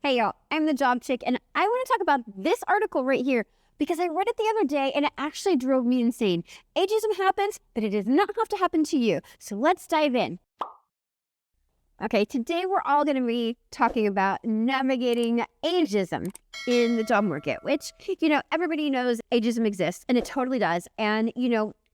Hey y'all, I'm the Job Chick, and I want to talk about this article right here because I read it the other day and it actually drove me insane. Ageism happens, but it does not have to happen to you. So let's dive in. Okay, today we're all going to be talking about navigating ageism in the job market, which, everybody knows ageism exists, and it totally does. And,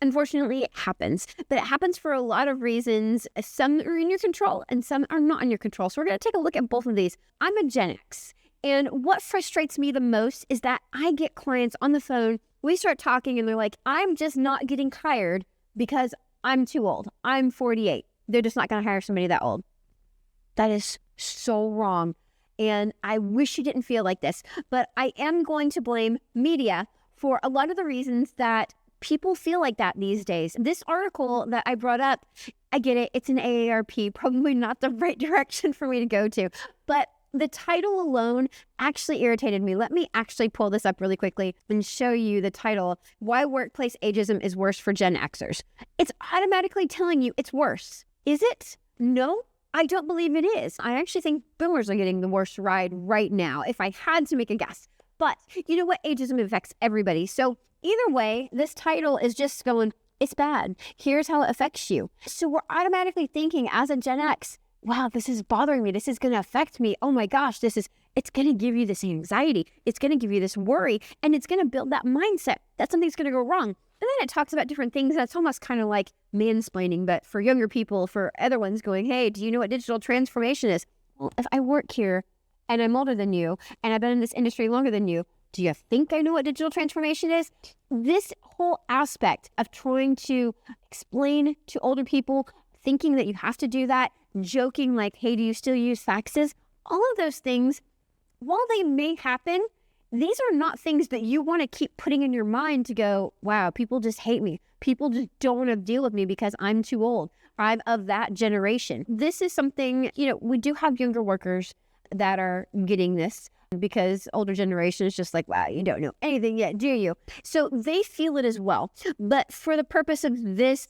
unfortunately, it happens. But it happens for a lot of reasons. Some are in your control and some are not in your control. So we're going to take a look at both of these. I'm a Gen X. And what frustrates me the most is that I get clients on the phone. We start talking and they're like, I'm just not getting hired because I'm too old. I'm 48. They're just not going to hire somebody that old. That is so wrong. And I wish you didn't feel like this, but I am going to blame media for a lot of the reasons that people feel like that these days. This article that I brought up, I get it, it's an AARP, probably not the right direction for me to go to, but the title alone actually irritated me. Let me actually pull this up really quickly and show you the title, Why Workplace Ageism is Worse for Gen Xers. It's automatically telling you it's worse. Is it? No. I don't believe it is. I actually think boomers are getting the worst ride right now, if I had to make a guess. But you know what? Ageism affects everybody. So either way, this title is just going, it's bad. Here's how it affects you. So we're automatically thinking as a Gen X, wow, this is bothering me. This is going to affect me. Oh my gosh, it's going to give you this anxiety. It's going to give you this worry. And it's going to build that mindset that something's going to go wrong. And then it talks about different things that's almost kind of like mansplaining, but for younger people, for other ones going, hey, do you know what digital transformation is? Well, if I work here and I'm older than you and I've been in this industry longer than you, do you think I know what digital transformation is? This whole aspect of trying to explain to older people, thinking that you have to do that, joking like, hey, do you still use faxes? All of those things, while they may happen, these are not things that you want to keep putting in your mind to go, wow, people just hate me. People just don't want to deal with me because I'm too old. I'm of that generation. This is something, we do have younger workers that are getting this because older generation is just like, wow, you don't know anything yet, do you? So they feel it as well. But for the purpose of this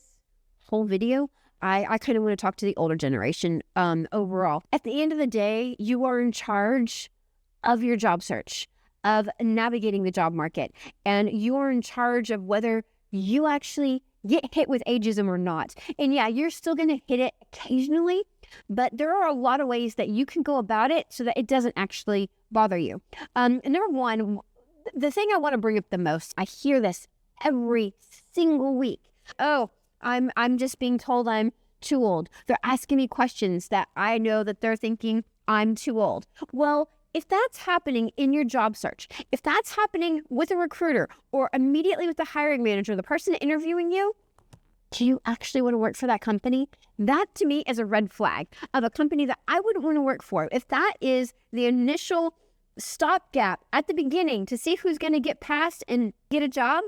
whole video, I kind of want to talk to the older generation overall. At the end of the day, you are in charge of your job search, of navigating the job market, and you're in charge of whether you actually get hit with ageism or not. And yeah, you're still going to hit it occasionally, but there are a lot of ways that you can go about it so that it doesn't actually bother you. Number one, the thing I want to bring up the most, I hear this every single week. Oh, I'm just being told I'm too old. They're asking me questions that I know that they're thinking I'm too old. Well, if that's happening in your job search, if that's happening with a recruiter or immediately with the hiring manager, the person interviewing you, do you actually want to work for that company? That to me is a red flag of a company that I wouldn't want to work for. If that is the initial stopgap at the beginning to see who's going to get past and get a job,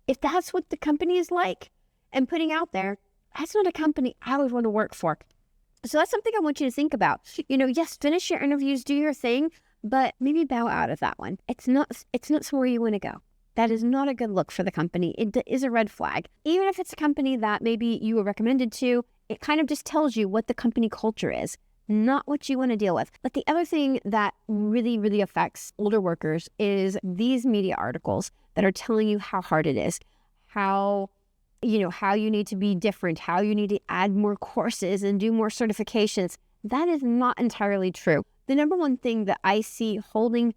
if that's what the company is like and putting out there, that's not a company I would want to work for. So that's something I want you to think about. Yes, finish your interviews, do your thing, but maybe bow out of that one. It's not somewhere you want to go. That is not a good look for the company. It is a red flag. Even if it's a company that maybe you were recommended to, it kind of just tells you what the company culture is, not what you want to deal with. But the other thing that really, really affects older workers is these media articles that are telling you how hard it is, how you need to be different, how you need to add more courses and do more certifications. That is not entirely true. The number one thing that I see holding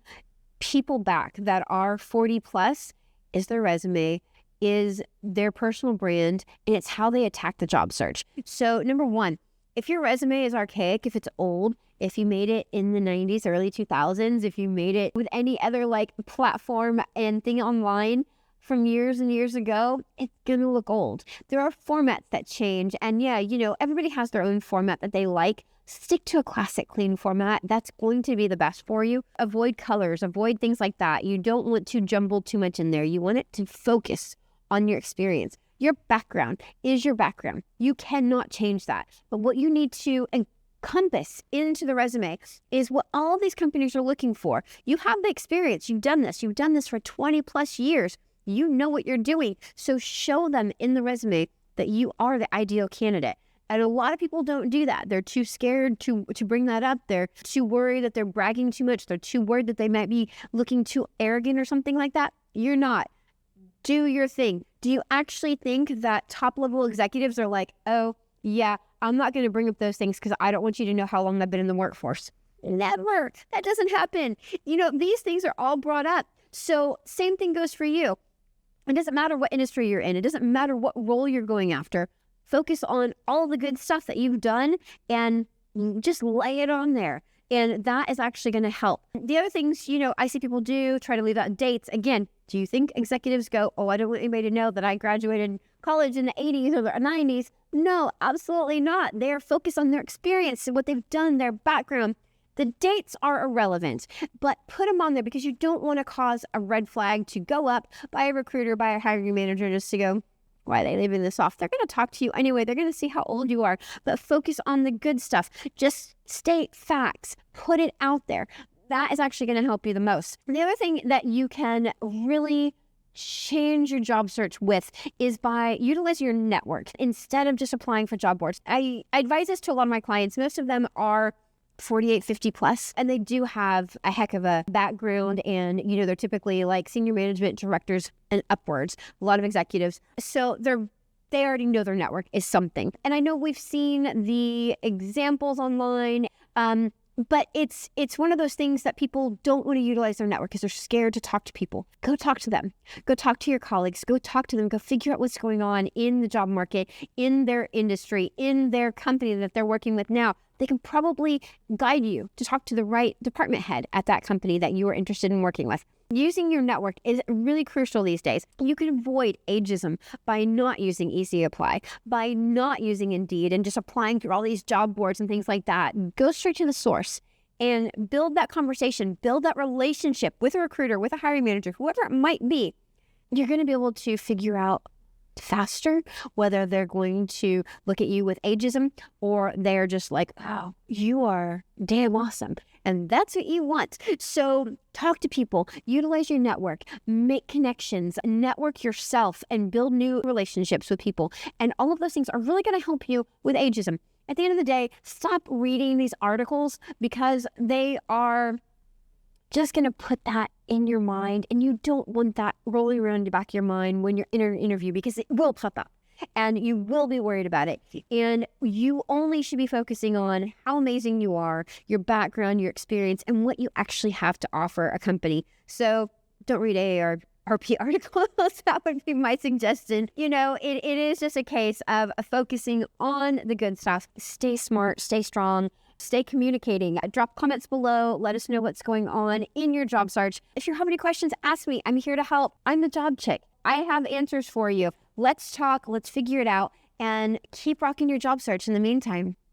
people back that are 40 plus is their resume, is their personal brand, and it's how they attack the job search. So number one, if your resume is archaic, if it's old, if you made it in the 90s, early 2000s, if you made it with any other platform and thing online from years and years ago, it's going to look old. There are formats that change. And yeah, everybody has their own format that they like. Stick to a classic, clean format. That's going to be the best for you. Avoid colors, avoid things like that. You don't want to jumble too much in there. You want it to focus on your experience. Your background is your background. You cannot change that. But what you need to encompass into the resume is what all these companies are looking for. You have the experience. You've done this for 20 plus years. You know what you're doing. So show them in the resume that you are the ideal candidate. And a lot of people don't do that. They're too scared to bring that up. They're too worried that they're bragging too much. They're too worried that they might be looking too arrogant or something like that. You're not. Do your thing. Do you actually think that top-level executives are like, oh, yeah, I'm not going to bring up those things because I don't want you to know how long I've been in the workforce? Never. That doesn't happen. These things are all brought up. So same thing goes for you. It doesn't matter what industry you're in. It doesn't matter what role you're going after. Focus on all the good stuff that you've done and just lay it on there. And that is actually going to help. The other things, I see people do, try to leave out dates. Again, do you think executives go, oh, I don't want anybody to know that I graduated college in the 80s or the 90s? No, absolutely not. They're focused on their experience and what they've done, their background. The dates are irrelevant, but put them on there because you don't want to cause a red flag to go up by a recruiter, by a hiring manager, just to go, why are they leaving this off? They're going to talk to you anyway. They're going to see how old you are, but focus on the good stuff. Just state facts. Put it out there. That is actually going to help you the most. The other thing that you can really change your job search with is by utilizing your network instead of just applying for job boards. I advise this to a lot of my clients. Most of them are 48, 50 plus, and they do have a heck of a background, and they're typically like senior management directors and upwards, a lot of executives. So they already know their network is something. And I know we've seen the examples online, but it's one of those things that people don't want to utilize their network because they're scared to talk to people. Go talk to them. Go talk to your colleagues. Go talk to them. Go figure out what's going on in the job market, in their industry, in their company that they're working with now. They can probably guide you to talk to the right department head at that company that you are interested in working with. Using your network is really crucial these days. You can avoid ageism by not using Easy Apply, by not using Indeed and just applying through all these job boards and things like that. Go straight to the source and build that conversation, build that relationship with a recruiter, with a hiring manager, whoever it might be. You're going to be able to figure out faster whether they're going to look at you with ageism or they're just like, oh, you are damn awesome. And that's what you want. So talk to people, utilize your network, make connections, network yourself, and build new relationships with people. And all of those things are really going to help you with ageism. At the end of the day, stop reading these articles because they are just going to put that in your mind, and you don't want that rolling around the back of your mind when you're in an interview because it will pop up and you will be worried about it. And you only should be focusing on how amazing you are, your background, your experience, and what you actually have to offer a company. So don't read AARP articles. That would be my suggestion. It is just a case of focusing on the good stuff. Stay smart, stay strong, stay communicating. Drop comments below. Let us know what's going on in your job search. If you have any questions, ask me. I'm here to help. I'm the job chick. I have answers for you. Let's talk. Let's figure it out and keep rocking your job search in the meantime.